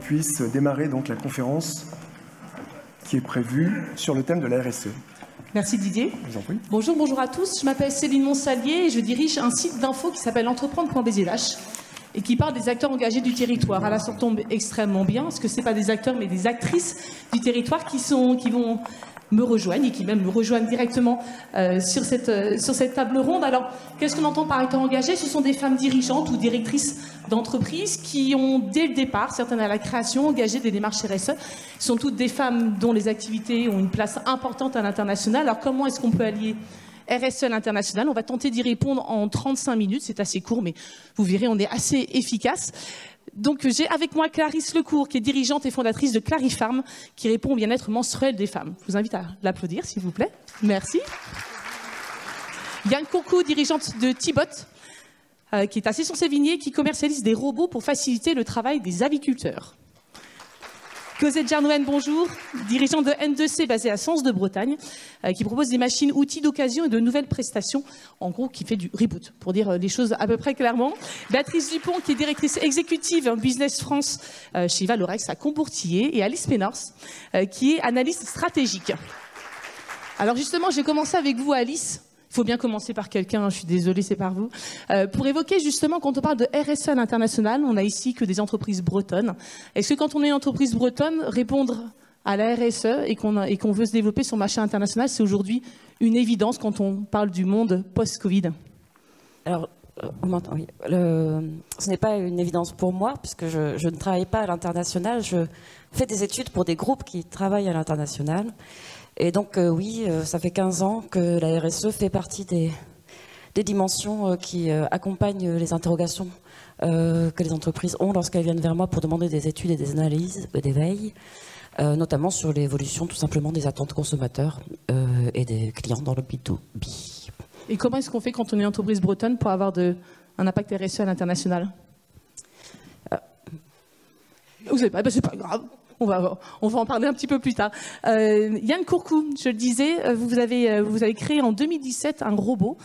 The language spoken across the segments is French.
puisse démarrer donc la conférence qui est prévue sur le thème de la RSE. Merci Didier. Je vous en prie. Bonjour à tous. Je m'appelle Céline Monsalier et je dirige un site d'info qui s'appelle entreprendre.bzh et qui parle des acteurs engagés du territoire. À la sorte tombe extrêmement bien, parce que ce n'est pas des acteurs mais des actrices du territoire qui vont me rejoignent et qui même me rejoignent directement sur cette table ronde. Alors, qu'est-ce qu'on entend par acteurs engagés? Ce sont des femmes dirigeantes ou directrices d'entreprises qui ont, dès le départ, certaines à la création, engagé des démarches RSE. Ce sont toutes des femmes dont les activités ont une place importante à l'international. Alors, comment est-ce qu'on peut allier RSE à l'international? On va tenter d'y répondre en 35 minutes. C'est assez court, mais vous verrez, on est assez efficace. Donc, j'ai avec moi Clarisse Lecourt, qui est dirigeante et fondatrice de Clarifarm, qui répond au bien-être menstruel des femmes. Je vous invite à l'applaudir, s'il vous plaît. Merci. Yann Courcou, dirigeante de Tibot, qui est à Cesson-Sévigné, qui commercialise des robots pour faciliter le travail des aviculteurs. Cosette Jarnouen, bonjour, dirigeante de N2C basée à Sens de Bretagne, qui propose des machines, outils d'occasion et de nouvelles prestations, en gros qui fait du reboot, pour dire les choses à peu près clairement. Béatrice Dupont, qui est directrice exécutive Business France chez Valorex à Combourtillier, et Alice Pénors, qui est analyste stratégique. Alors justement, j'ai commencé avec vous, Alice. Il faut bien commencer par quelqu'un, je suis désolée, c'est par vous. Pour évoquer justement, quand on parle de RSE à l'international, on n'a ici que des entreprises bretonnes. Est-ce que quand on est une entreprise bretonne, répondre à la RSE et qu'on veut se développer sur le marché international, c'est aujourd'hui une évidence quand on parle du monde post-Covid? Alors, on m'entend, oui. Ce n'est pas une évidence pour moi, puisque je ne travaille pas à l'international. Je fais des études pour des groupes qui travaillent à l'international. Et donc, oui, ça fait 15 ans que la RSE fait partie des dimensions qui accompagnent les interrogations que les entreprises ont lorsqu'elles viennent vers moi pour demander des études et des analyses d'éveil, notamment sur l'évolution tout simplement des attentes consommateurs et des clients dans le B2B. Et comment est-ce qu'on fait quand on est une entreprise bretonne pour avoir un impact RSE à l'international? Vous savez pas, ben c'est pas grave. On va en parler un petit peu plus tard. Yann Courcou, je le disais, vous avez créé en 2017 un robot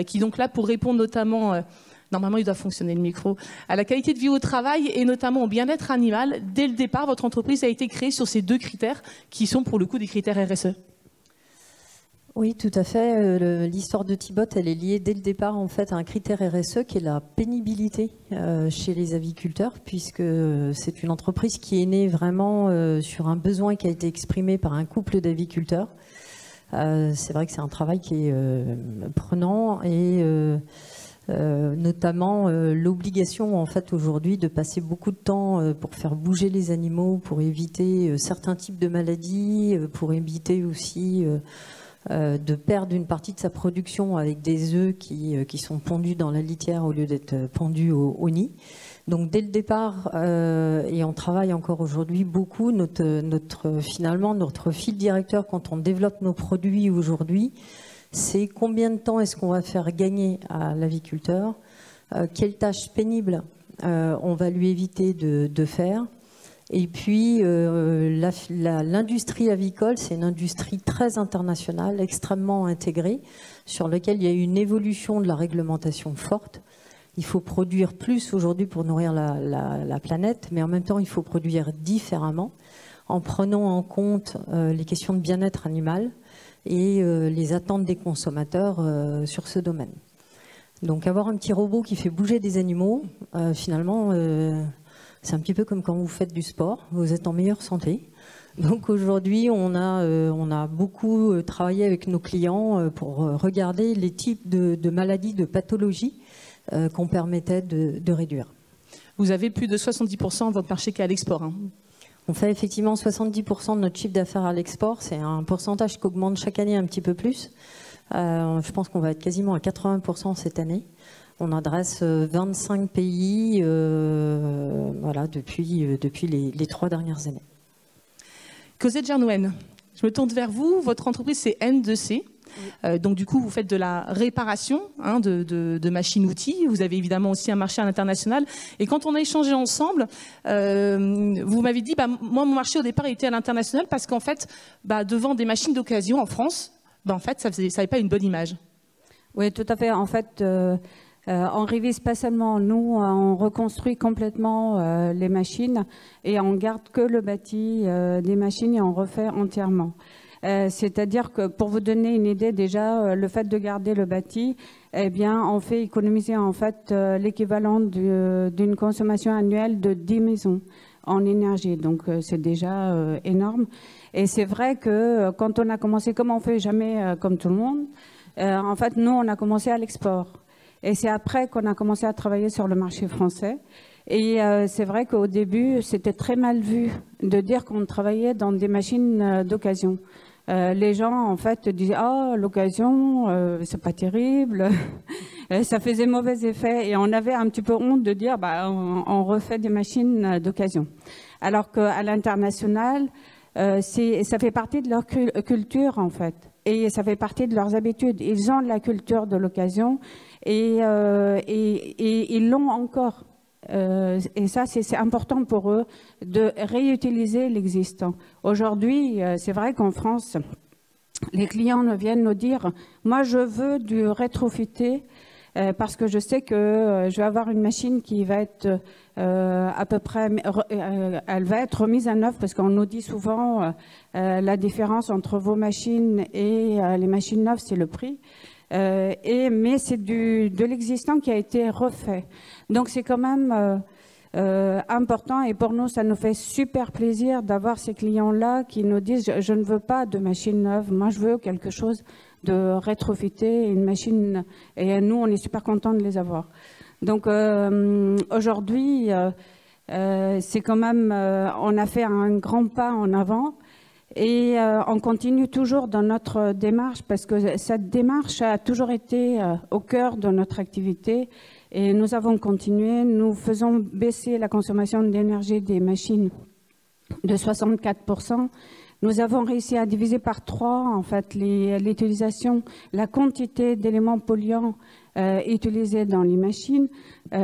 qui est donc là pour répondre notamment, normalement il doit fonctionner le micro, à la qualité de vie au travail et notamment au bien-être animal. Dès le départ, votre entreprise a été créée sur ces deux critères qui sont pour le coup des critères RSE. Oui, tout à fait. L'histoire de Tibot, elle est liée dès le départ en fait à un critère RSE qui est la pénibilité chez les aviculteurs, puisque c'est une entreprise qui est née vraiment sur un besoin qui a été exprimé par un couple d'aviculteurs. C'est vrai que c'est un travail qui est prenant et notamment l'obligation en fait aujourd'hui de passer beaucoup de temps pour faire bouger les animaux, pour éviter certains types de maladies, pour éviter aussi de perdre une partie de sa production avec des œufs qui sont pondus dans la litière au lieu d'être pondus au nid. Donc dès le départ, et on travaille encore aujourd'hui beaucoup, finalement notre fil directeur quand on développe nos produits aujourd'hui, c'est combien de temps est-ce qu'on va faire gagner à l'aviculteur, quelles tâches pénibles on va lui éviter de faire. Et puis, l'industrie avicole, c'est une industrie très internationale, extrêmement intégrée, sur laquelle il y a eu une évolution de la réglementation forte. Il faut produire plus aujourd'hui pour nourrir la planète, mais en même temps, il faut produire différemment, en prenant en compte les questions de bien-être animal et les attentes des consommateurs sur ce domaine. Donc, avoir un petit robot qui fait bouger des animaux, finalement... c'est un petit peu comme quand vous faites du sport, vous êtes en meilleure santé. Donc aujourd'hui, on a beaucoup travaillé avec nos clients pour regarder les types de maladies, de pathologies qu'on permettait de réduire. Vous avez plus de 70% de votre marché qui est à l'export. Hein. On fait effectivement 70% de notre chiffre d'affaires à l'export. C'est un pourcentage qui augmente chaque année un petit peu plus. Je pense qu'on va être quasiment à 80% cette année. On adresse 25 pays voilà, depuis les 3 dernières années. Cosette Jarnouen, je me tourne vers vous. Votre entreprise, c'est N2C. Donc du coup, vous faites de la réparation hein, de machines-outils. Vous avez évidemment aussi un marché à l'international. Et quand on a échangé ensemble, vous m'avez dit, moi, mon marché au départ était à l'international parce qu'en fait, devant des machines d'occasion en France, en fait, ça n'avait pas une bonne image. Oui, tout à fait. En fait, On révise pas seulement, nous, on reconstruit complètement les machines et on garde que le bâti des machines et on refait entièrement. C'est-à-dire que pour vous donner une idée déjà, le fait de garder le bâti, eh bien, on fait économiser en fait l'équivalent d'une consommation annuelle de 10 maisons en énergie. Donc c'est déjà énorme. Et c'est vrai que quand on a commencé, comme on fait jamais comme tout le monde, en fait nous on a commencé à l'export. Et c'est après qu'on a commencé à travailler sur le marché français. Et c'est vrai qu'au début, c'était très mal vu de dire qu'on travaillait dans des machines d'occasion. Les gens, en fait, disaient « Ah, l'occasion, c'est pas terrible ». Ça faisait mauvais effet. Et on avait un petit peu honte de dire bah, « on refait des machines d'occasion ». Alors qu'à l'international, ça fait partie de leur culture, en fait. Et ça fait partie de leurs habitudes. Ils ont la culture de l'occasion et ils l'ont encore. Et ça, c'est important pour eux de réutiliser l'existant. Aujourd'hui, c'est vrai qu'en France, les clients viennent nous dire « Moi, je veux du rétrofité parce que je sais que je vais avoir une machine qui va être à peu près… elle va être remise à neuf parce qu'on nous dit souvent la différence entre vos machines et les machines neuves, c'est le prix. Mais c'est de l'existant qui a été refait. Donc c'est quand même important et pour nous, ça nous fait super plaisir d'avoir ces clients-là qui nous disent « je ne veux pas de machine neuve, moi je veux quelque chose de rétrofité, une machine… » Et nous, on est super contents de les avoir. Donc aujourd'hui, c'est quand même… on a fait un grand pas en avant. Et on continue toujours dans notre démarche parce que cette démarche a toujours été au cœur de notre activité et nous avons continué. Nous faisons baisser la consommation d'énergie des machines de 64%. Nous avons réussi à diviser par 3 en fait l'utilisation, la quantité d'éléments polluants utilisés dans les machines.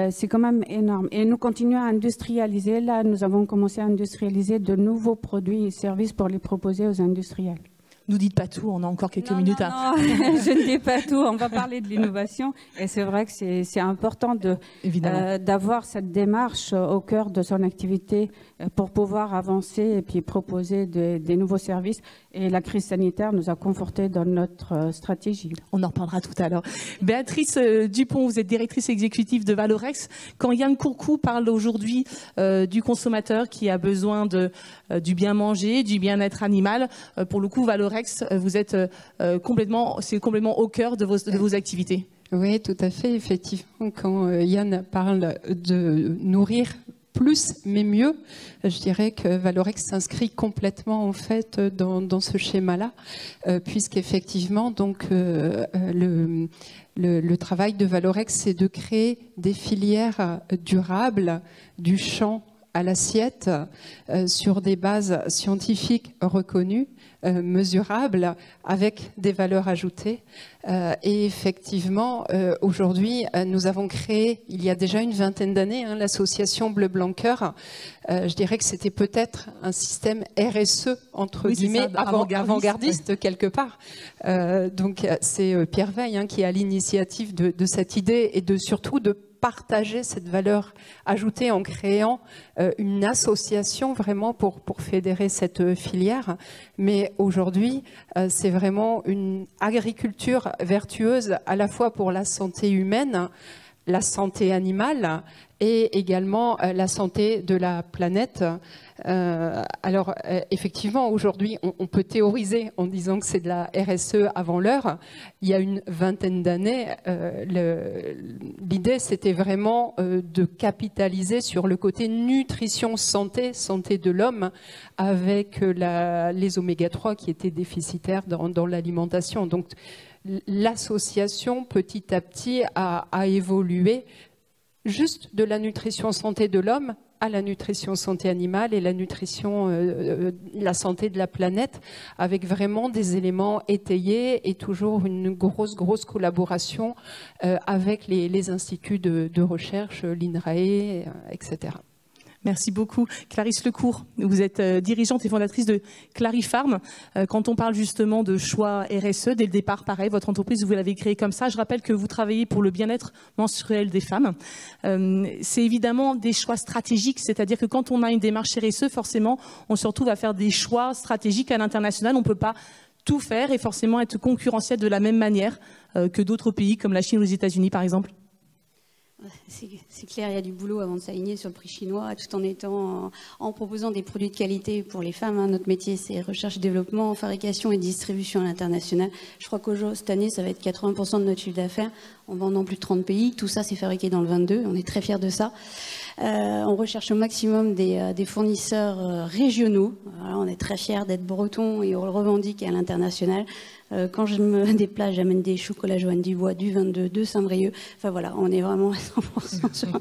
C'est quand même énorme. Et nous continuons à industrialiser. Là, nous avons commencé à industrialiser de nouveaux produits et services pour les proposer aux industriels. Nous dites pas tout, on a encore quelques minutes. Non, je ne dis pas tout, on va parler de l'innovation. Et c'est vrai que c'est important d'avoir cette démarche au cœur de son activité pour pouvoir avancer et puis proposer des nouveaux services. Et la crise sanitaire nous a confortés dans notre stratégie. On en reparlera tout à l'heure. Béatrice Dupont, vous êtes directrice exécutive de Valorex. Quand Yann Courcou parle aujourd'hui du consommateur qui a besoin du bien manger, du bien-être animal, pour le coup, Valorex, vous êtes c'est complètement au cœur de vos activités. Oui, tout à fait. Effectivement, quand Yann parle de nourrir plus mais mieux, je dirais que Valorex s'inscrit complètement en fait dans ce schéma-là, puisqu'effectivement donc le travail de Valorex, c'est de créer des filières durables du champ à l'assiette sur des bases scientifiques reconnues, mesurables, avec des valeurs ajoutées. Et effectivement, aujourd'hui, nous avons créé, il y a déjà une vingtaine d'années, l'association Bleu Blanc Cœur. Je dirais que c'était peut-être un système RSE, entre guillemets, avant-gardiste quelque part. Donc c'est Pierre Veil qui a l'initiative de cette idée et surtout de partager cette valeur ajoutée en créant une association vraiment pour fédérer cette filière. Mais aujourd'hui, c'est vraiment une agriculture vertueuse à la fois pour la santé humaine, la santé animale et également la santé de la planète. Alors effectivement, aujourd'hui, on peut théoriser en disant que c'est de la RSE avant l'heure. Il y a une vingtaine d'années, l'idée c'était vraiment de capitaliser sur le côté nutrition santé de l'homme avec les oméga 3 qui étaient déficitaires dans l'alimentation. Donc l'association petit à petit a évolué juste de la nutrition santé de l'homme à la nutrition santé animale et la nutrition, la santé de la planète, avec vraiment des éléments étayés et toujours une grosse collaboration avec les instituts de recherche, l'INRAE, etc. Merci beaucoup. Clarisse Lecourt, vous êtes dirigeante et fondatrice de Clarifarm. Quand on parle justement de choix RSE, dès le départ, pareil, votre entreprise, vous l'avez créée comme ça. Je rappelle que vous travaillez pour le bien-être menstruel des femmes. C'est évidemment des choix stratégiques, c'est-à-dire que quand on a une démarche RSE, forcément, on se retrouve à faire des choix stratégiques à l'international. On ne peut pas tout faire et forcément être concurrentiel de la même manière que d'autres pays comme la Chine ou les États-Unis, par exemple. C'est clair, il y a du boulot avant de s'aligner sur le prix chinois, tout en proposant des produits de qualité pour les femmes. Notre métier, c'est recherche et développement, fabrication et distribution à l'international. Je crois qu'aujourd'hui, cette année, ça va être 80% de notre chiffre d'affaires. On vend dans plus de 30 pays. Tout ça, c'est fabriqué dans le 22. On est très fiers de ça. On recherche au maximum des fournisseurs régionaux. Alors, on est très fiers d'être bretons et on le revendique à l'international. Quand je me déplace, j'amène des chocolats Joanne Dubois du 22 de Saint-Brieuc. Enfin voilà, on est vraiment à 100% sur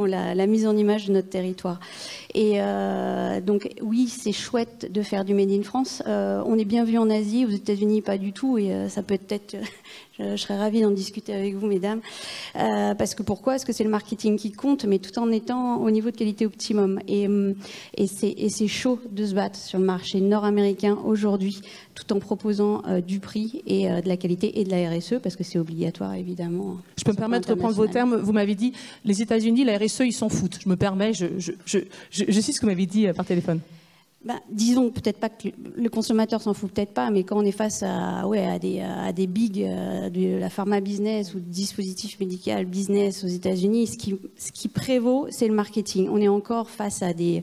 la mise en image de notre territoire. Et donc oui, c'est chouette de faire du Made in France. On est bien vu en Asie, aux États-Unis pas du tout, et ça peut être je serais ravie d'en discuter avec vous, mesdames. Parce que pourquoi ? Parce que c'est le marketing qui compte, mais tout en étant au niveau de qualité optimum. Et c'est chaud de se battre sur le marché nord-américain aujourd'hui, tout en proposant du prix et de la qualité et de la RSE, parce que c'est obligatoire, évidemment. Je peux me permettre de reprendre vos termes. Vous m'avez dit, les États-Unis, la RSE, ils s'en foutent. Je me permets, je sais ce que vous m'avez dit par téléphone. Disons peut-être pas que le consommateur s'en fout peut-être pas, mais quand on est face à des big de la pharma business ou de dispositifs médical business aux États-Unis, ce qui prévaut, c'est le marketing. On est encore face à des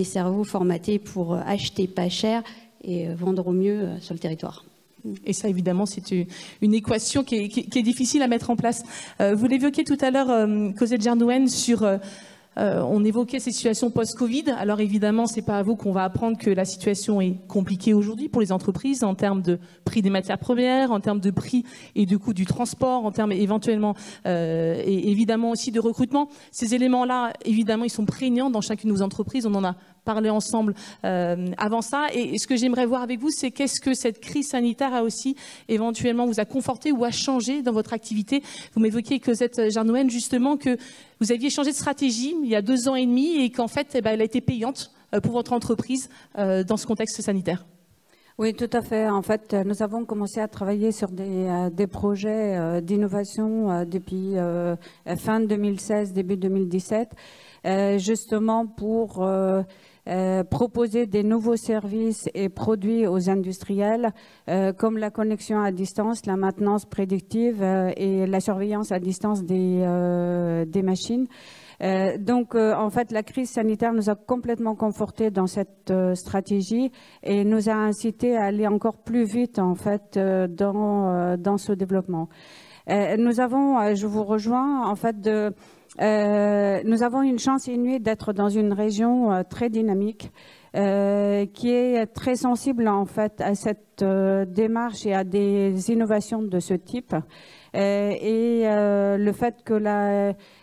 cerveaux formatés pour acheter pas cher et vendre au mieux sur le territoire. Et ça, évidemment, c'est une équation qui est difficile à mettre en place. Vous l'évoquiez tout à l'heure, Cosette Jardouenne, sur... on évoquait ces situations post-Covid. Alors évidemment, c'est pas à vous qu'on va apprendre que la situation est compliquée aujourd'hui pour les entreprises en termes de prix des matières premières, en termes de prix et de coût du transport, en termes éventuellement et évidemment aussi de recrutement. Ces éléments-là, évidemment, ils sont prégnants dans chacune de nos entreprises. On en a parlé ensemble avant ça. Et ce que j'aimerais voir avec vous, c'est qu'est-ce que cette crise sanitaire a aussi éventuellement vous a conforté ou a changé dans votre activité. Vous m'évoquiez, Cosette Jardouenne, justement, que vous aviez changé de stratégie il y a 2 ans et demi et qu'en fait, elle a été payante pour votre entreprise dans ce contexte sanitaire. Oui, tout à fait. En fait, nous avons commencé à travailler sur des projets d'innovation depuis fin 2016, début 2017, justement pour proposer des nouveaux services et produits aux industriels, comme la connexion à distance, la maintenance prédictive et la surveillance à distance des machines. Donc, en fait, la crise sanitaire nous a complètement confortés dans cette stratégie et nous a incité à aller encore plus vite, en fait, dans ce développement. Nous avons, je vous rejoins, en fait, nous avons une chance inouïe d'être dans une région très dynamique, qui est très sensible, en fait, à cette démarche et à des innovations de ce type. Et le fait que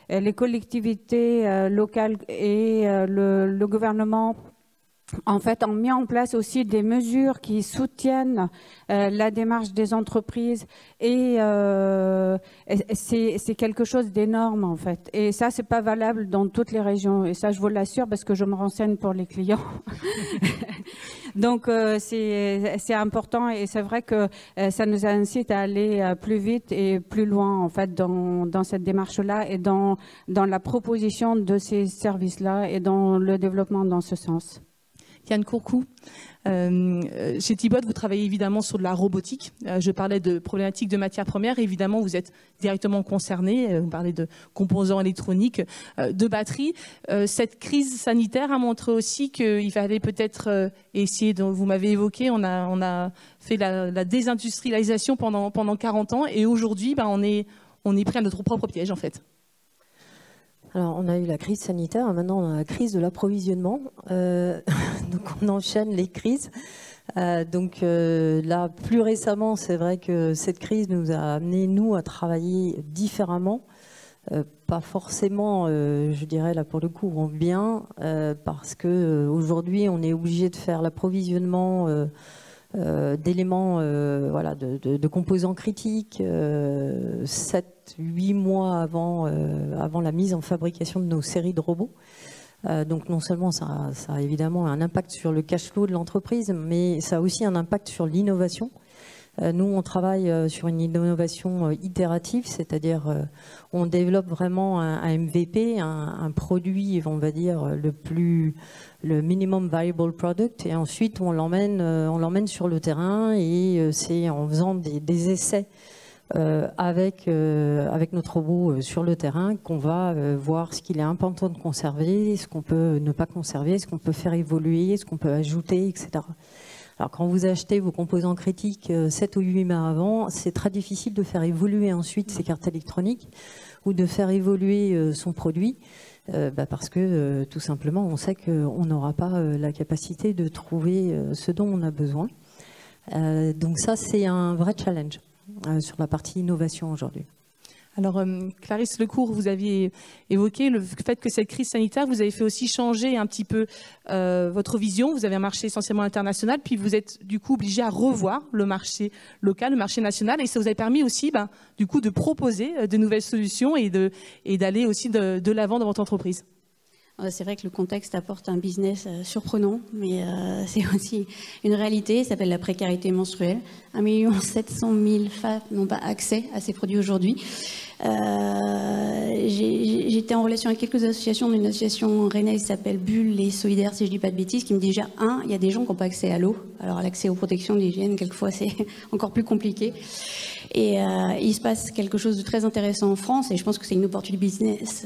les collectivités locales et le gouvernement en fait ont mis en place aussi des mesures qui soutiennent la démarche des entreprises et c'est quelque chose d'énorme en fait. Et ça, c'est pas valable dans toutes les régions. Et ça, je vous l'assure parce que je me renseigne pour les clients. Donc, c'est important et c'est vrai que ça nous incite à aller plus vite et plus loin en fait dans cette démarche-là et dans la proposition de ces services-là et dans le développement dans ce sens. Yann Courcou, chez Thibod, vous travaillez évidemment sur de la robotique. Je parlais de problématiques de matières premières. Évidemment, vous êtes directement concerné. Vous parlez de composants électroniques, de batteries. Cette crise sanitaire a montré aussi qu'il fallait peut-être essayer, dont vous m'avez évoqué, on a fait la désindustrialisation pendant 40 ans. Et aujourd'hui, on est pris à notre propre piège, en fait. Alors, on a eu la crise sanitaire, maintenant on a la crise de l'approvisionnement. Donc, on enchaîne les crises. Là, plus récemment, c'est vrai que cette crise nous a amené, nous, à travailler différemment. Pas forcément, je dirais, là, pour le coup, en bien, parce qu'aujourd'hui, on est obligé de faire l'approvisionnement d'éléments, voilà, de composants critiques, 7-8 mois avant la mise en fabrication de nos séries de robots. Donc non seulement ça a évidemment un impact sur le cash flow de l'entreprise, mais ça a aussi un impact sur l'innovation. Nous, on travaille sur une innovation itérative, c'est-à-dire on développe vraiment un MVP, un produit, on va dire, le minimum viable product, et ensuite on l'emmène sur le terrain, et c'est en faisant des essais avec notre robot sur le terrain qu'on va voir ce qu'il est important de conserver, ce qu'on peut ne pas conserver, ce qu'on peut faire évoluer, ce qu'on peut ajouter, etc. Alors quand vous achetez vos composants critiques 7 ou 8 mois avant, c'est très difficile de faire évoluer ensuite ces cartes électroniques ou de faire évoluer son produit parce que tout simplement on sait qu'on n'aura pas la capacité de trouver ce dont on a besoin. Donc ça c'est un vrai challenge sur la partie innovation aujourd'hui. Alors, Clarisse Lecourt, vous aviez évoqué le fait que cette crise sanitaire vous avez fait aussi changer un petit peu votre vision. Vous avez un marché essentiellement international, puis vous êtes du coup obligé à revoir le marché local, le marché national, et ça vous a permis aussi du coup de proposer de nouvelles solutions et d'aller aussi de l'avant dans votre entreprise. C'est vrai que le contexte apporte un business surprenant, mais c'est aussi une réalité. Ça s'appelle la précarité menstruelle. 1 700 000 femmes n'ont pas accès à ces produits aujourd'hui. J'étais en relation avec quelques associations, une association rennaise qui s'appelle Bulle et Solidaire, si je ne dis pas de bêtises, qui me dit déjà, il y a des gens qui n'ont pas accès à l'eau. Alors l'accès aux protections d'hygiène, quelquefois, c'est encore plus compliqué. Et il se passe quelque chose de très intéressant en France, et je pense que c'est une opportunité business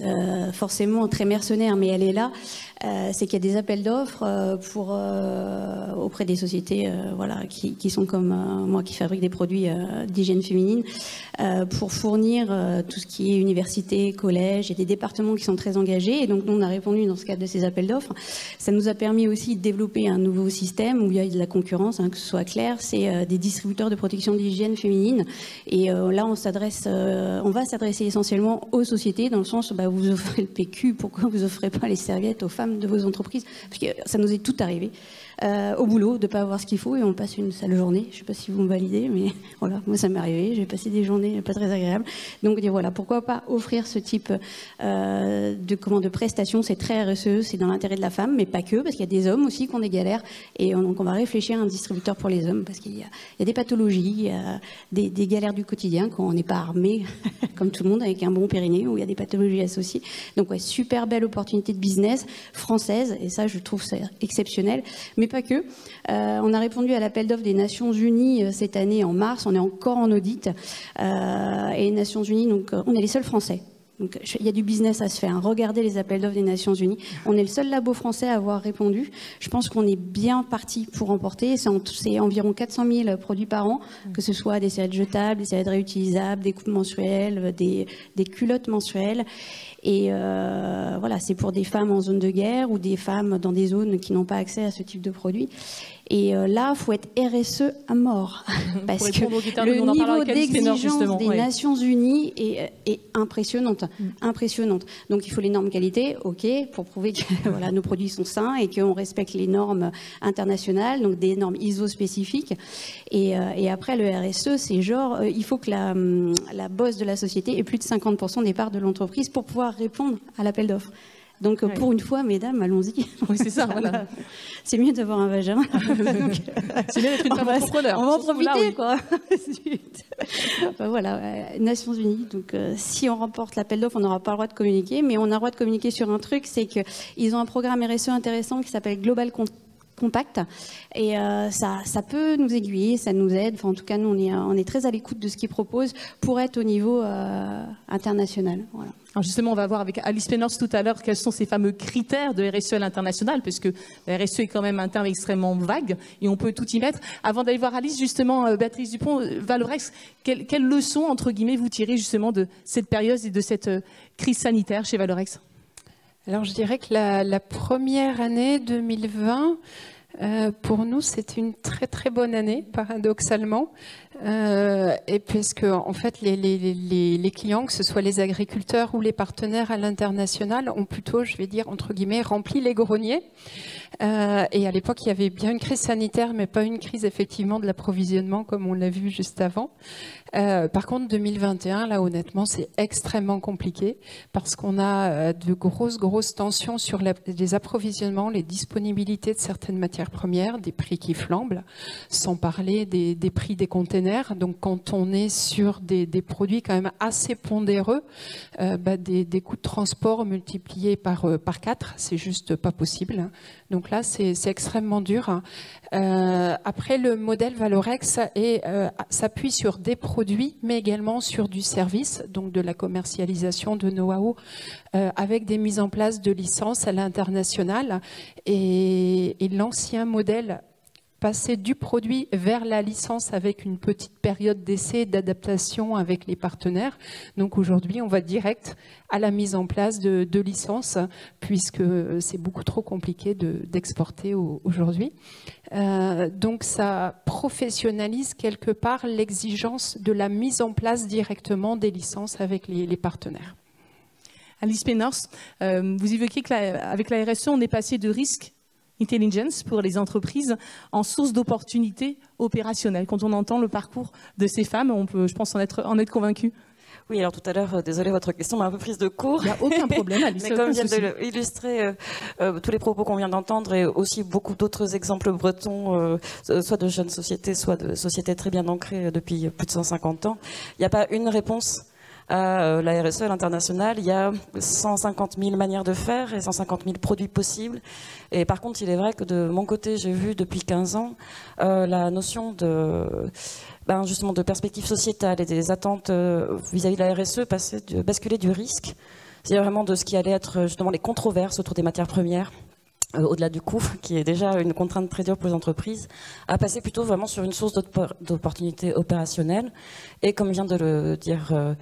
forcément très mercenaire, mais elle est là. C'est qu'il y a des appels d'offres auprès des sociétés qui sont comme moi, qui fabriquent des produits d'hygiène féminine, pour fournir tout ce qui est université, collège. Il y a des départements qui sont très engagés, et donc nous on a répondu dans ce cadre de ces appels d'offres. Ça nous a permis aussi de développer un nouveau système où il y a de la concurrence, que ce soit clair. C'est des distributeurs de protection d'hygiène féminine, et là on va s'adresser essentiellement aux sociétés, dans le sens où vous offrez le PQ, pourquoi vous offrez pas les serviettes aux femmes de vos entreprises? Parce que ça nous est tout arrivé au boulot de pas avoir ce qu'il faut, et on passe une sale journée. Je sais pas si vous me validez, mais voilà, moi ça m'est arrivé, j'ai passé des journées pas très agréables. Donc voilà, pourquoi pas offrir ce type de prestations? C'est très RSE, c'est dans l'intérêt de la femme, mais pas que, parce qu'il y a des hommes aussi qui ont des galères, et donc on va réfléchir à un distributeur pour les hommes, parce qu'il y a des pathologies, il y a des galères du quotidien quand on n'est pas armé comme tout le monde avec un bon périnée, où il y a des pathologies associées. Donc ouais, super belle opportunité de business française, et ça je trouve ça exceptionnel, mais pas que. On a répondu à l'appel d'offres des Nations Unies cette année en mars, on est encore en audit, et les Nations Unies, donc on est les seuls Français. Donc il y a du business à se faire. Regardez les appels d'offres des Nations Unies. On est le seul labo français à avoir répondu. Je pense qu'on est bien parti pour remporter. C'est environ 400 000 produits par an, que ce soit des serviettes jetables, des serviettes réutilisables, des coupes menstruelles, des culottes menstruelles. Et voilà, c'est pour des femmes en zone de guerre ou des femmes dans des zones qui n'ont pas accès à ce type de produits. Et là, il faut être RSE à mort. Parce que le niveau d'exigence des Nations Unies est impressionnante. Impressionnante. Donc, il faut les normes qualité, ok, pour prouver que voilà, nos produits sont sains et qu'on respecte les normes internationales, donc des normes ISO spécifiques. Et après, le RSE, c'est genre, il faut que la boss de la société ait plus de 50% des parts de l'entreprise pour pouvoir répondre à l'appel d'offres. Donc, pour une fois, mesdames, allons-y. Oui, c'est ça, voilà. C'est mieux d'avoir un vagin. C'est bien d'être une femme entrepreneur. On va en profiter, quoi. Voilà, Nations Unies. Donc, si on remporte l'appel d'offres, on n'aura pas le droit de communiquer, mais on a le droit de communiquer sur un truc, c'est qu'ils ont un programme RSE intéressant qui s'appelle Global Compact, et ça peut nous aiguiller, ça nous aide. Enfin, en tout cas, nous, on est très à l'écoute de ce qu'ils proposent pour être au niveau international. Voilà. Alors justement, on va voir avec Alice Pénors tout à l'heure quels sont ces fameux critères de RSE à l'international, parce que la RSE est quand même un terme extrêmement vague et on peut tout y mettre. Avant d'aller voir Alice, justement, Béatrice Dupont, Valorex, quelles leçons, entre guillemets, vous tirez justement de cette période et de cette crise sanitaire chez Valorex? Alors je dirais que la première année 2020, pour nous, c'est une très très bonne année, paradoxalement. Et puisque en fait les clients, que ce soit les agriculteurs ou les partenaires à l'international, ont plutôt, je vais dire entre guillemets, rempli les greniers. Et à l'époque, il y avait bien une crise sanitaire, mais pas une crise effectivement de l'approvisionnement comme on l'a vu juste avant. Par contre, 2021, là honnêtement, c'est extrêmement compliqué parce qu'on a de grosses tensions sur les approvisionnements, les disponibilités de certaines matières premières, des prix qui flambent, sans parler des prix des containers. Donc quand on est sur des produits quand même assez pondéreux, des coûts de transport multipliés par 4, c'est juste pas possible. Donc là, c'est extrêmement dur. Après, le modèle Valorex s'appuie sur des produits, mais également sur du service, donc de la commercialisation de know-how, avec des mises en place de licences à l'international. Et l'ancien modèle passer du produit vers la licence avec une petite période d'essai, d'adaptation avec les partenaires. Donc aujourd'hui, on va direct à la mise en place de licences, puisque c'est beaucoup trop compliqué d'exporter aujourd'hui. Donc ça professionnalise quelque part l'exigence de la mise en place directement des licences avec les partenaires. Alice Pénors, vous évoquez qu'avec la RSE, on est passé de risque intelligence pour les entreprises en source d'opportunités opérationnelles. Quand on entend le parcours de ces femmes, on peut, je pense, en être convaincu. Oui, alors tout à l'heure, désolé, votre question m'a un peu prise de court. Il n'y a aucun problème, Alice. Mais comme vient de l'illustrer tous les propos qu'on vient d'entendre et aussi beaucoup d'autres exemples bretons, soit de jeunes sociétés, soit de sociétés très bien ancrées depuis plus de 150 ans, il n'y a pas une réponse à la RSE à l'international. Il y a 150 000 manières de faire et 150 000 produits possibles. Et par contre, il est vrai que de mon côté, j'ai vu depuis 15 ans la notion justement de perspective sociétale et des attentes vis-à-vis de la RSE basculer du risque, c'est-à-dire vraiment de ce qui allait être justement les controverses autour des matières premières, au-delà du coût, qui est déjà une contrainte très dure pour les entreprises, à passer plutôt vraiment sur une source d'opportunités opérationnelles. Et comme vient de le dire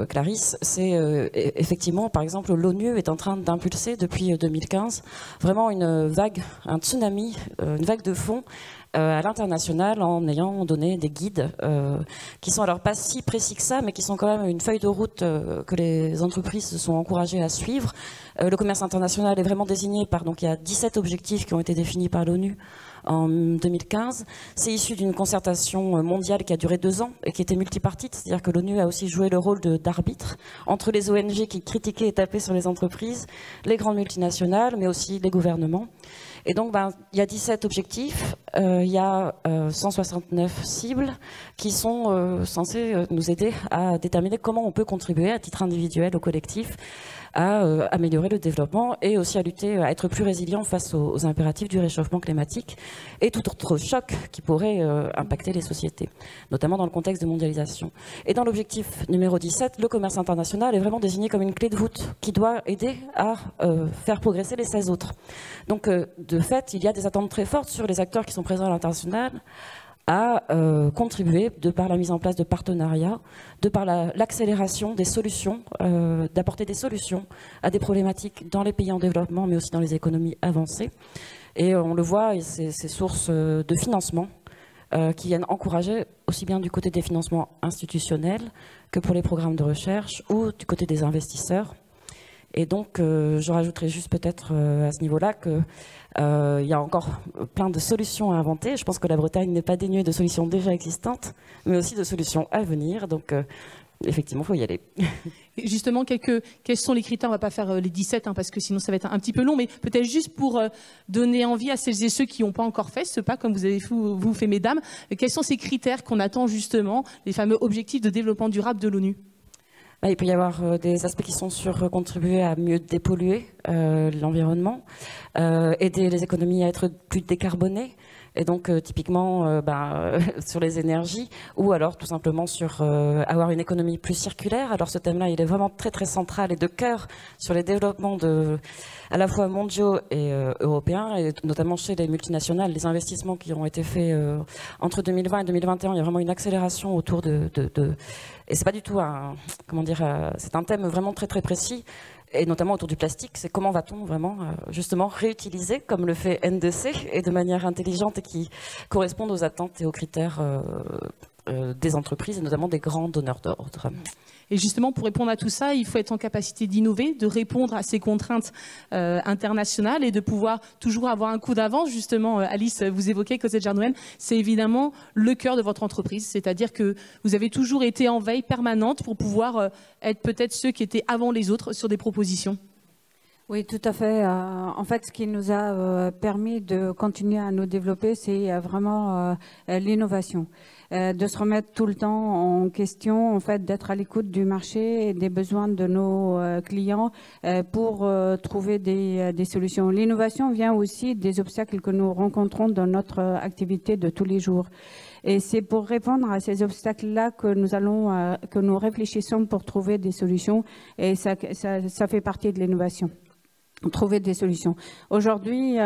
Clarisse, c'est effectivement, par exemple, l'ONU est en train d'impulser depuis 2015 vraiment une vague, un tsunami, une vague de fonds à l'international en ayant donné des guides qui sont alors pas si précis que ça, mais qui sont quand même une feuille de route que les entreprises sont encouragées à suivre. Le commerce international est vraiment désigné par, donc il y a 17 objectifs qui ont été définis par l'ONU en 2015. C'est issu d'une concertation mondiale qui a duré 2 ans et qui était multipartite, c'est-à-dire que l'ONU a aussi joué le rôle d'arbitre entre les ONG qui critiquaient et tapaient sur les entreprises, les grandes multinationales, mais aussi les gouvernements. Et donc, il y a 17 objectifs, il y a 169 cibles qui sont censées nous aider à déterminer comment on peut contribuer à titre individuel ou collectif à améliorer le développement et aussi à lutter, à être plus résilient face aux impératifs du réchauffement climatique et tout autre choc qui pourrait impacter les sociétés, notamment dans le contexte de mondialisation. Et dans l'objectif numéro 17, le commerce international est vraiment désigné comme une clé de voûte qui doit aider à faire progresser les 16 autres. Donc, de fait, il y a des attentes très fortes sur les acteurs qui sont présents à l'international à contribuer, de par la mise en place de partenariats, de par l'accélération des solutions, d'apporter des solutions à des problématiques dans les pays en développement, mais aussi dans les économies avancées. Et on le voit, ces sources de financement qui viennent encourager aussi bien du côté des financements institutionnels que pour les programmes de recherche ou du côté des investisseurs. Et donc, je rajouterai juste peut-être à ce niveau-là qu'il y a encore plein de solutions à inventer. Je pense que la Bretagne n'est pas dénuée de solutions déjà existantes, mais aussi de solutions à venir. Donc, effectivement, il faut y aller. Justement, quels sont les critères? On ne va pas faire les 17, parce que sinon ça va être un petit peu long, mais peut-être juste pour donner envie à celles et ceux qui n'ont pas encore fait ce pas, comme vous avez fait, mesdames, quels sont ces critères qu'on attend justement, les fameux objectifs de développement durable de l'ONU? Il peut y avoir des aspects qui sont sur contribuer à mieux dépolluer l'environnement, aider les économies à être plus décarbonées, et donc typiquement sur les énergies, ou alors tout simplement sur avoir une économie plus circulaire. Alors ce thème-là, il est vraiment très très central et de cœur sur les développements à la fois mondiaux et européens, et notamment chez les multinationales. Les investissements qui ont été faits entre 2020 et 2021, il y a vraiment une accélération autour et c'est pas du tout c'est un thème vraiment très très précis. et notamment autour du plastique, c'est comment va-t-on vraiment justement réutiliser, comme le fait N2C, et de manière intelligente et qui corresponde aux attentes et aux critères des entreprises, et notamment des grands donneurs d'ordre. Et justement, pour répondre à tout ça, il faut être en capacité d'innover, de répondre à ces contraintes internationales et de pouvoir toujours avoir un coup d'avance. Justement, Alice, vous évoquez Cosette Jardouenne, c'est évidemment le cœur de votre entreprise. C'est-à-dire que vous avez toujours été en veille permanente pour pouvoir être peut-être ceux qui étaient avant les autres sur des propositions. Oui, tout à fait. En fait, ce qui nous a permis de continuer à nous développer, c'est vraiment l'innovation. De se remettre tout le temps en question, en fait, d'être à l'écoute du marché et des besoins de nos clients pour trouver des solutions. L'innovation vient aussi des obstacles que nous rencontrons dans notre activité de tous les jours. Et c'est pour répondre à ces obstacles-là que nous réfléchissons pour trouver des solutions. Et ça fait partie de l'innovation. Trouver des solutions. Aujourd'hui,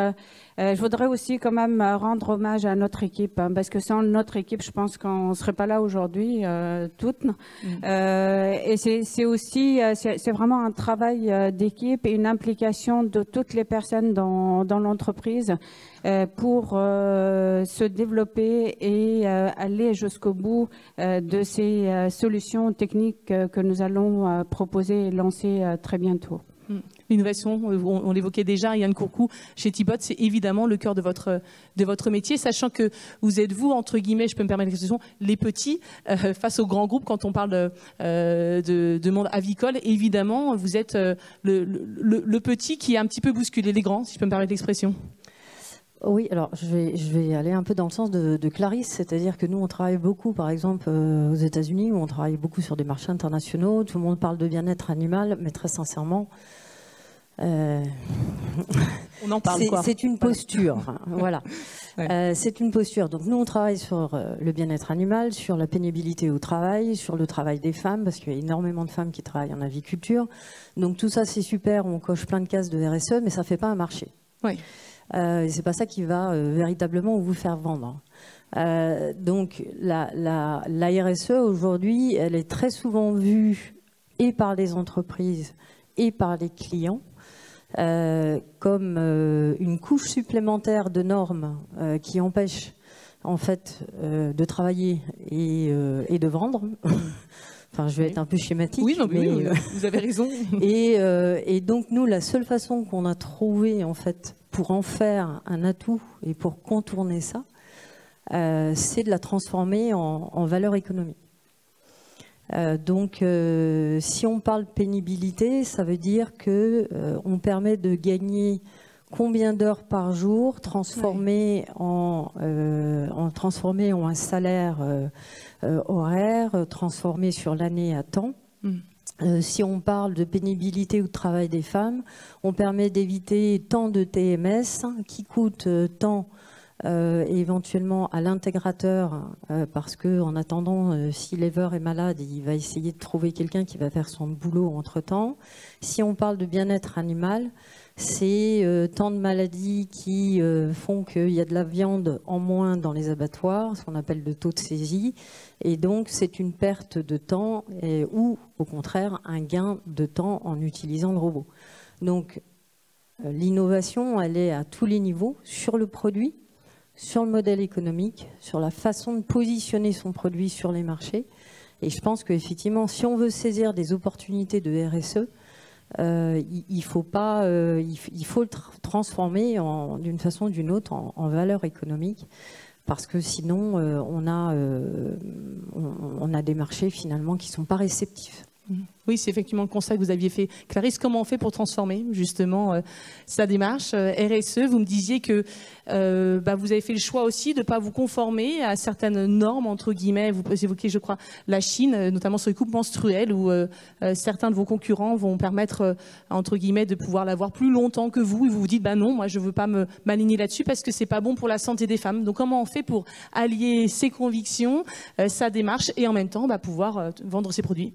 je voudrais aussi quand même rendre hommage à notre équipe, hein, parce que sans notre équipe, je pense qu'on ne serait pas là aujourd'hui, toutes. Et c'est aussi, c'est vraiment un travail d'équipe et une implication de toutes les personnes dans l'entreprise pour se développer et aller jusqu'au bout de ces solutions techniques que nous allons proposer et lancer très bientôt. L'innovation, on l'évoquait déjà, Yann Courcou, chez Thibot, c'est évidemment le cœur de votre métier, sachant que vous êtes, vous, entre guillemets, je peux me permettre l'expression, les petits, face aux grands groupes, quand on parle de monde avicole, évidemment, vous êtes le petit qui a un petit peu bousculé les grands, si je peux me permettre l'expression. Oui, alors je vais aller un peu dans le sens de Clarisse, c'est-à-dire que nous on travaille beaucoup, par exemple aux États-Unis, où on travaille beaucoup sur des marchés internationaux. Tout le monde parle de bien-être animal, mais très sincèrement, on en parle quoi. C'est une posture, voilà. Ouais. C'est une posture. Donc nous on travaille sur le bien-être animal, sur la pénibilité au travail, sur le travail des femmes, parce qu'il y a énormément de femmes qui travaillent en aviculture. Donc tout ça c'est super, on coche plein de cases de RSE, mais ça fait pas un marché. Oui. C'est pas ça qui va véritablement vous faire vendre. Donc la RSE aujourd'hui, elle est très souvent vue et par les entreprises et par les clients comme une couche supplémentaire de normes qui empêche en fait de travailler et de vendre. Enfin, je vais être un peu schématique. Oui, non, mais oui, vous avez raison. Et donc nous, la seule façon qu'on a trouvé en fait pour en faire un atout et pour contourner ça, c'est de la transformer en valeur économique. Donc, si on parle pénibilité, ça veut dire que on permet de gagner combien d'heures par jour transformé en un salaire horaire, transformé sur l'année à temps. Si on parle de pénibilité ou de travail des femmes, on permet d'éviter tant de TMS qui coûtent tant éventuellement à l'intégrateur parce que en attendant, si l'éleveur est malade, il va essayer de trouver quelqu'un qui va faire son boulot entre-temps. Si on parle de bien-être animal, c'est tant de maladies qui font qu'il y a de la viande en moins dans les abattoirs, ce qu'on appelle le taux de saisie, et donc c'est une perte de temps ou au contraire un gain de temps en utilisant le robot. Donc l'innovation, elle est à tous les niveaux, sur le produit, sur le modèle économique, sur la façon de positionner son produit sur les marchés. Et je pense qu'effectivement, si on veut saisir des opportunités de RSE, il faut le transformer d'une façon ou d'une autre en valeur économique, parce que sinon on a des marchés finalement qui ne sont pas réceptifs. Oui, c'est effectivement le constat que vous aviez fait. Clarisse, comment on fait pour transformer justement sa démarche RSE? Vous me disiez que vous avez fait le choix aussi de ne pas vous conformer à certaines normes, entre guillemets. Vous évoquez, je crois, la Chine, notamment sur les coupes menstruelles, où certains de vos concurrents vont permettre, entre guillemets, de pouvoir l'avoir plus longtemps que vous. Et vous vous dites, non, moi, je ne veux pas m'aligner là-dessus parce que ce n'est pas bon pour la santé des femmes. Donc, comment on fait pour allier ses convictions, sa démarche et en même temps pouvoir vendre ses produits?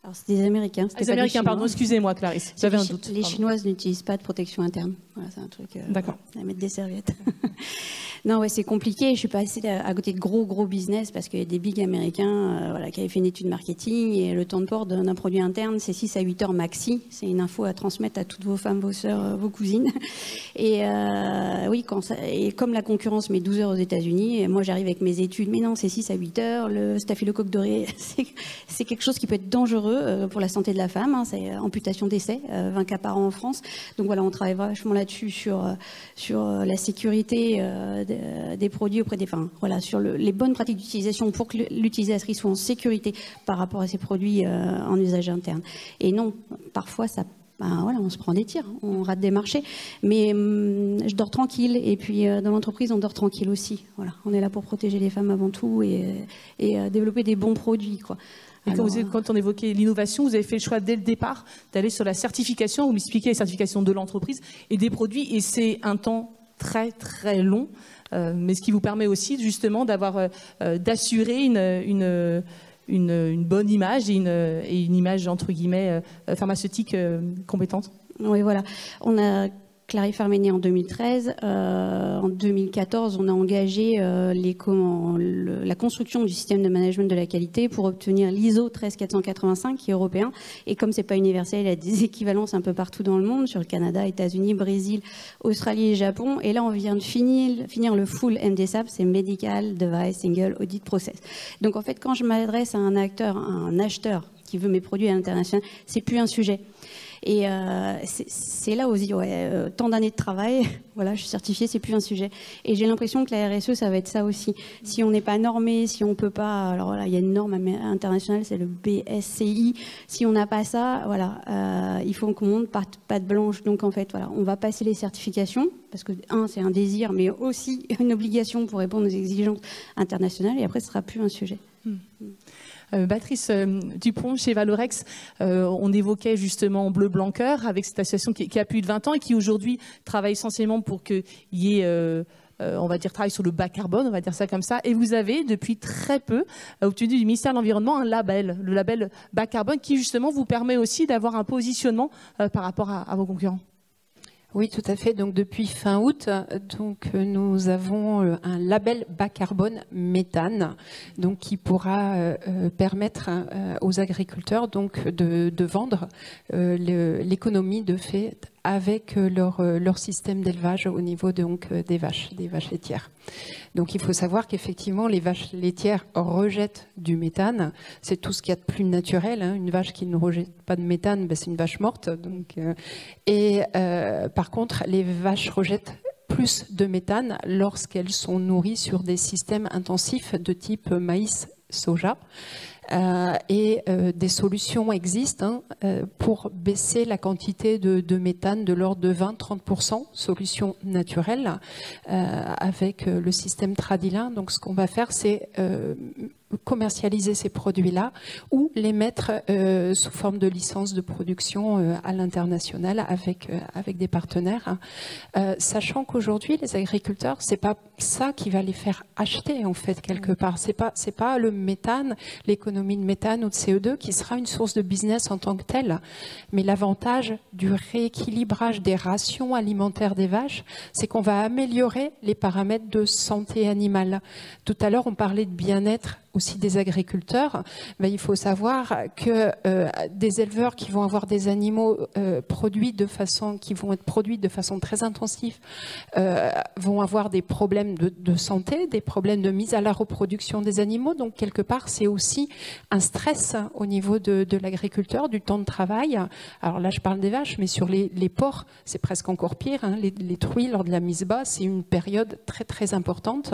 Alors, c'est des Américains. Les Américains, pardon, excusez-moi, Clarisse, j'avais un doute. Les Chinoises n'utilisent pas de protection interne. Voilà, c'est un truc. D'accord. À mettre des serviettes. Non, ouais, c'est compliqué. Je suis passée à côté de gros business parce qu'il y a des big américains voilà, qui avaient fait une étude marketing et le temps de port d'un produit interne, c'est 6 à 8 heures maxi. C'est une info à transmettre à toutes vos femmes, vos sœurs, vos cousines. Et oui, et comme la concurrence met 12 heures aux États-Unis, moi j'arrive avec mes études, mais non, c'est 6 à 8 heures. Le staphylocoque doré, c'est quelque chose qui peut être dangereux pour la santé de la femme. Hein, c'est amputation d'essai, 20 cas par an en France. Donc voilà, on travaille vachement là-dessus sur la sécurité des produits auprès des femmes. Voilà, sur les bonnes pratiques d'utilisation pour que l'utilisatrice soit en sécurité par rapport à ces produits en usage interne. Et non, parfois ça. Ben voilà, on se prend des tirs, on rate des marchés, mais je dors tranquille. Et puis dans l'entreprise, on dort tranquille aussi. Voilà, on est là pour protéger les femmes avant tout et développer des bons produits, quoi. Et quand on évoquait l'innovation, vous avez fait le choix dès le départ d'aller sur la certification. Vous m'expliquez les certifications de l'entreprise et des produits, et c'est un temps très très long, mais ce qui vous permet aussi justement d'assurer une bonne image et une image entre guillemets pharmaceutique compétente. Oui, voilà. On a Clarifarm est né en 2013. En 2014, on a engagé la construction du système de management de la qualité pour obtenir l'ISO 13485 qui est européen. Et comme c'est pas universel, il y a des équivalences un peu partout dans le monde, sur le Canada, États-Unis, Brésil, Australie et Japon. Et là, on vient de finir le full MDSAP, c'est Medical Device Single Audit Process. Donc en fait, quand je m'adresse à un acheteur qui veut mes produits à l'international, c'est plus un sujet. Et c'est là où on se dit, tant d'années de travail, voilà, je suis certifiée, c'est plus un sujet. Et j'ai l'impression que la RSE, ça va être ça aussi. Si on n'est pas normé, si on peut pas, alors voilà, il y a une norme internationale, c'est le BSCI. Si on n'a pas ça, voilà, il faut qu'on monte patte blanche. Donc en fait, voilà, on va passer les certifications parce que c'est un désir, mais aussi une obligation pour répondre aux exigences internationales. Et après, ce sera plus un sujet. Patrice Dupont, chez Valorex, on évoquait justement Bleu Blanc Cœur avec cette association qui a plus de 20 ans et qui aujourd'hui travaille essentiellement pour qu'il y ait, on va dire, travail sur le bas carbone, on va dire ça comme ça. Et vous avez, depuis très peu, obtenu du ministère de l'Environnement un label, le label bas carbone, qui justement vous permet aussi d'avoir un positionnement par rapport à vos concurrents. Oui, tout à fait. Donc depuis fin août, nous avons un label bas carbone méthane, donc qui pourra permettre aux agriculteurs donc de vendre l'économie de fait avec leur système d'élevage au niveau donc des vaches laitières. Donc il faut savoir qu'effectivement les vaches laitières rejettent du méthane. C'est tout ce qu'il y a de plus naturel. Hein. Une vache qui ne rejette pas de méthane, ben, c'est une vache morte. Donc, par contre, les vaches rejettent plus de méthane lorsqu'elles sont nourries sur des systèmes intensifs de type maïs, soja. Des solutions existent pour baisser la quantité de méthane de l'ordre de 20-30%, solutions naturelles, avec le système Tradilin. Donc ce qu'on va faire, c'est commercialiser ces produits-là ou les mettre sous forme de licence de production à l'international avec des partenaires. Sachant qu'aujourd'hui, les agriculteurs, c'est pas ça qui va les faire acheter en fait quelque part. C'est pas le méthane, l'économie de méthane ou de CO2 qui sera une source de business en tant que telle. Mais l'avantage du rééquilibrage des rations alimentaires des vaches, c'est qu'on va améliorer les paramètres de santé animale. Tout à l'heure, on parlait de bien-être aussi des agriculteurs. Ben, il faut savoir que des éleveurs qui vont avoir des animaux qui vont être produits de façon très intensive vont avoir des problèmes de santé, des problèmes de mise à la reproduction des animaux. Donc quelque part, c'est aussi un stress au niveau de l'agriculteur, du temps de travail. Alors là, je parle des vaches, mais sur les porcs, c'est presque encore pire. Hein. Les truies, lors de la mise bas, c'est une période très très importante.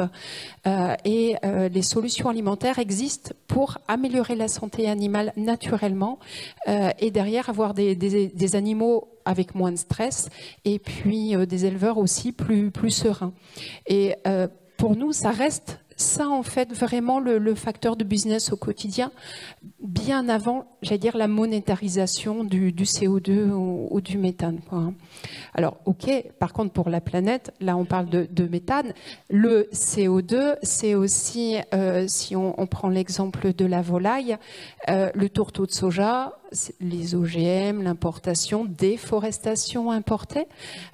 Les solutions alimentaires existent pour améliorer la santé animale naturellement et derrière avoir des animaux avec moins de stress et puis des éleveurs aussi plus sereins. Et pour nous, ça reste ça, en fait, vraiment le facteur de business au quotidien. bien avant, j'allais dire, la monétarisation du CO2 ou du méthane, quoi, hein. Alors, ok, par contre, pour la planète, là, on parle de méthane. Le CO2, c'est aussi, si on prend l'exemple de la volaille, le tourteau de soja, les OGM, l'importation, déforestation importée,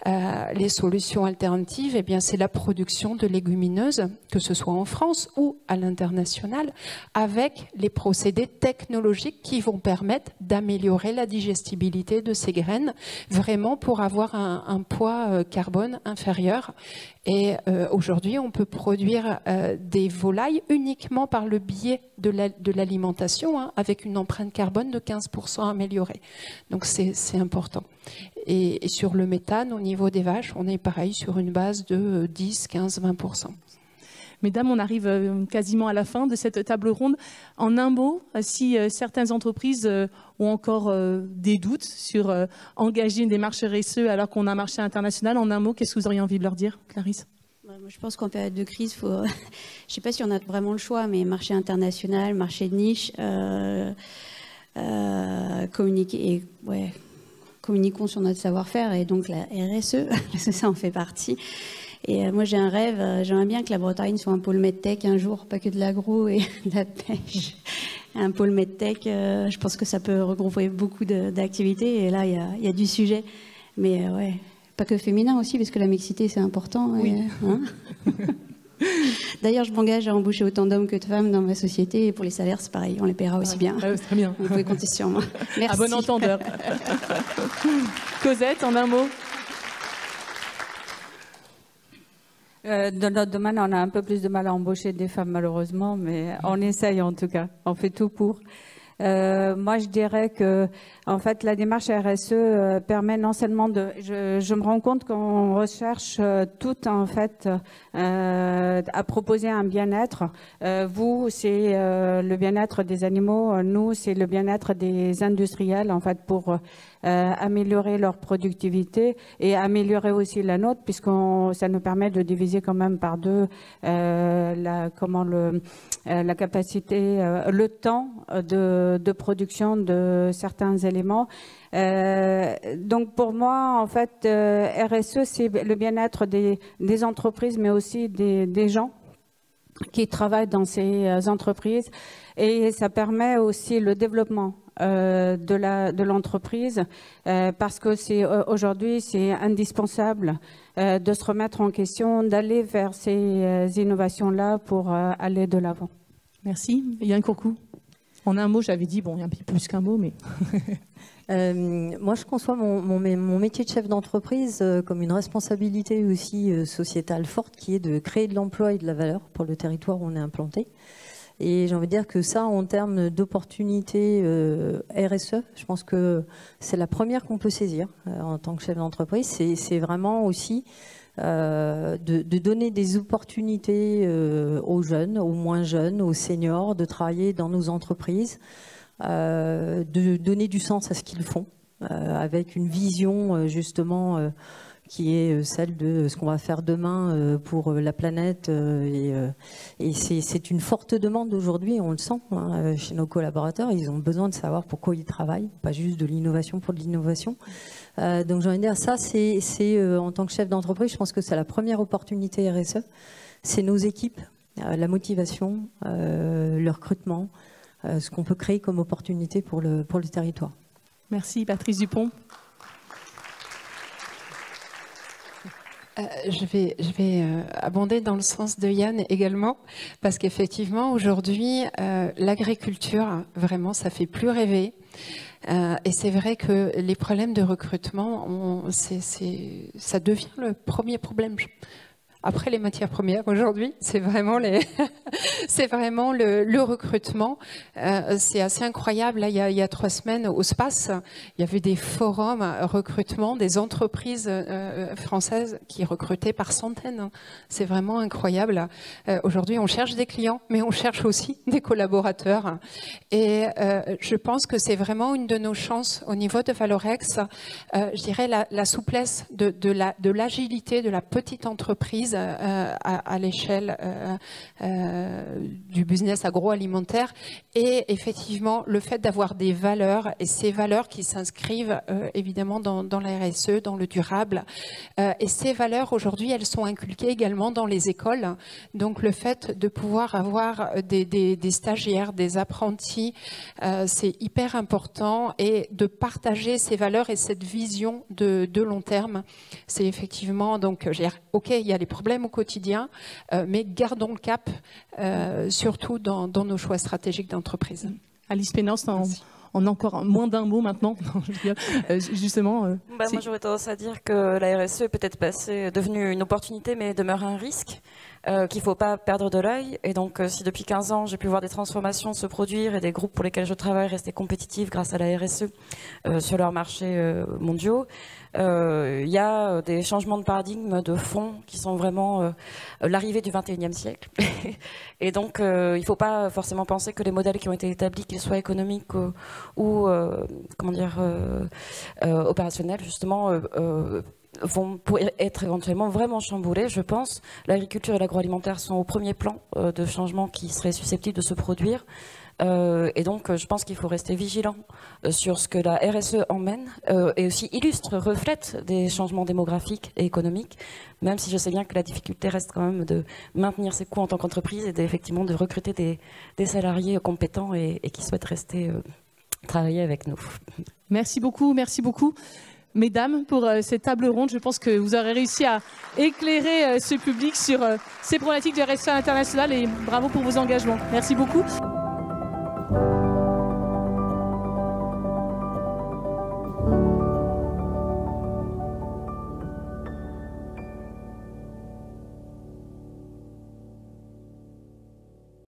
les solutions alternatives, eh bien, c'est la production de légumineuses, que ce soit en France ou à l'international, avec les procédés technologiques qui vont permettre d'améliorer la digestibilité de ces graines, vraiment pour avoir un poids carbone inférieur. Et aujourd'hui, on peut produire des volailles uniquement par le biais de l'alimentation, hein, avec une empreinte carbone de 15% améliorée. Donc c'est important. Et sur le méthane, au niveau des vaches, on est pareil sur une base de 10, 15, 20%. Mesdames, on arrive quasiment à la fin de cette table ronde. En un mot, si certaines entreprises ont encore des doutes sur engager une démarche RSE alors qu'on a un marché international, en un mot, qu'est-ce que vous auriez envie de leur dire, Clarisse ? Moi, je pense qu'en période de crise, je ne sais pas si on a vraiment le choix, mais marché international, marché de niche, communiquons sur notre savoir-faire et donc la RSE, parce que ça en fait partie. Et moi, j'ai un rêve, j'aimerais bien que la Bretagne soit un pôle medtech un jour, pas que de l'agro et de la pêche. Un pôle medtech, je pense que ça peut regrouper beaucoup d'activités. Et là, il y a du sujet. Mais ouais, pas que féminin aussi, parce que la mixité, c'est important. Oui. Hein. D'ailleurs, je m'engage à embaucher autant d'hommes que de femmes dans ma société. Et pour les salaires, c'est pareil, on les paiera aussi bien. Ah, très bien. Vous pouvez compter sur moi. Merci. À bon entendeur. Cosette, en un mot. Dans notre domaine, on a un peu plus de mal à embaucher des femmes, malheureusement, mais on essaye en tout cas. On fait tout pour. Moi, je dirais que, en fait, la démarche RSE permet non seulement de. Je me rends compte qu'on recherche tout, en fait, à proposer un bien-être. Vous, c'est le bien-être des animaux. Nous, c'est le bien-être des industriels, en fait, pour améliorer leur productivité et améliorer aussi la nôtre, ça nous permet de diviser quand même par deux la capacité, le temps de production de certains éléments. Donc pour moi, en fait, RSE, c'est le bien-être des entreprises, mais aussi des gens qui travaillent dans ces entreprises, et ça permet aussi le développement de l'entreprise, parce que aujourd'hui c'est indispensable de se remettre en question, d'aller vers ces innovations-là pour aller de l'avant. Merci. Yann Courcou. En un mot, j'avais dit, bon, il y a un peu plus qu'un mot, mais... Moi, je conçois mon métier de chef d'entreprise comme une responsabilité aussi sociétale forte, qui est de créer de l'emploi et de la valeur pour le territoire où on est implanté. Et j'ai envie de dire que ça, en termes d'opportunités RSE, je pense que c'est la première qu'on peut saisir en tant que chef d'entreprise. C'est vraiment aussi de donner des opportunités aux jeunes, aux moins jeunes, aux seniors, de travailler dans nos entreprises, de donner du sens à ce qu'ils font, avec une vision justement qui est celle de ce qu'on va faire demain pour la planète. Et c'est une forte demande aujourd'hui, on le sent chez nos collaborateurs. Ils ont besoin de savoir pourquoi ils travaillent, pas juste de l'innovation pour de l'innovation. Donc j'ai envie de dire, ça c'est en tant que chef d'entreprise, je pense que c'est la première opportunité RSE. C'est nos équipes, la motivation, le recrutement, ce qu'on peut créer comme opportunité pour le territoire. Merci Patrice Dupont. Je vais abonder dans le sens de Yann également, parce qu'effectivement aujourd'hui l'agriculture, vraiment, ça fait plus rêver. Et c'est vrai que les problèmes de recrutement, ça devient le premier problème. Après les matières premières aujourd'hui, c'est vraiment le recrutement. C'est assez incroyable. Là, il y a 3 semaines au SPACE, il y avait des forums recrutement des entreprises françaises qui recrutaient par centaines. C'est vraiment incroyable. Aujourd'hui, on cherche des clients, mais on cherche aussi des collaborateurs. Et je pense que c'est vraiment une de nos chances au niveau de Valorex. Je dirais la souplesse de l'agilité de la petite entreprise. entreprises à l'échelle du business agroalimentaire. Et effectivement, le fait d'avoir des valeurs, et ces valeurs qui s'inscrivent évidemment dans la RSE, dans le durable. Et ces valeurs, aujourd'hui, elles sont inculquées également dans les écoles. Donc le fait de pouvoir avoir des stagiaires, des apprentis, c'est hyper important. Et de partager ces valeurs et cette vision de long terme, c'est effectivement, donc, ok, il y a les problèmes au quotidien, mais gardons le cap, surtout dans nos choix stratégiques d'entreprise. Alice Pénance, en encore moins d'un mot maintenant, justement. Moi, j'aurais tendance à dire que la RSE est peut-être devenue une opportunité, mais demeure un risque qu'il ne faut pas perdre de l'œil. Et donc, si depuis 15 ans, j'ai pu voir des transformations se produire et des groupes pour lesquels je travaille rester compétitifs grâce à la RSE sur leurs marchés mondiaux, il y a des changements de paradigme de fond qui sont vraiment l'arrivée du 21e siècle. Et donc, il ne faut pas forcément penser que les modèles qui ont été établis, qu'ils soient économiques ou opérationnels, justement, vont être éventuellement vraiment chamboulés, je pense. L'agriculture et l'agroalimentaire sont au premier plan de changements qui seraient susceptibles de se produire. Et donc, je pense qu'il faut rester vigilant sur ce que la RSE emmène et aussi illustre, reflète des changements démographiques et économiques, même si je sais bien que la difficulté reste quand même de maintenir ses coûts en tant qu'entreprise et effectivement de recruter des salariés compétents et qui souhaitent rester travailler avec nous. Merci beaucoup, mesdames, pour cette table ronde. Je pense que vous aurez réussi à éclairer ce public sur ces problématiques de RSE internationale et bravo pour vos engagements. Merci beaucoup.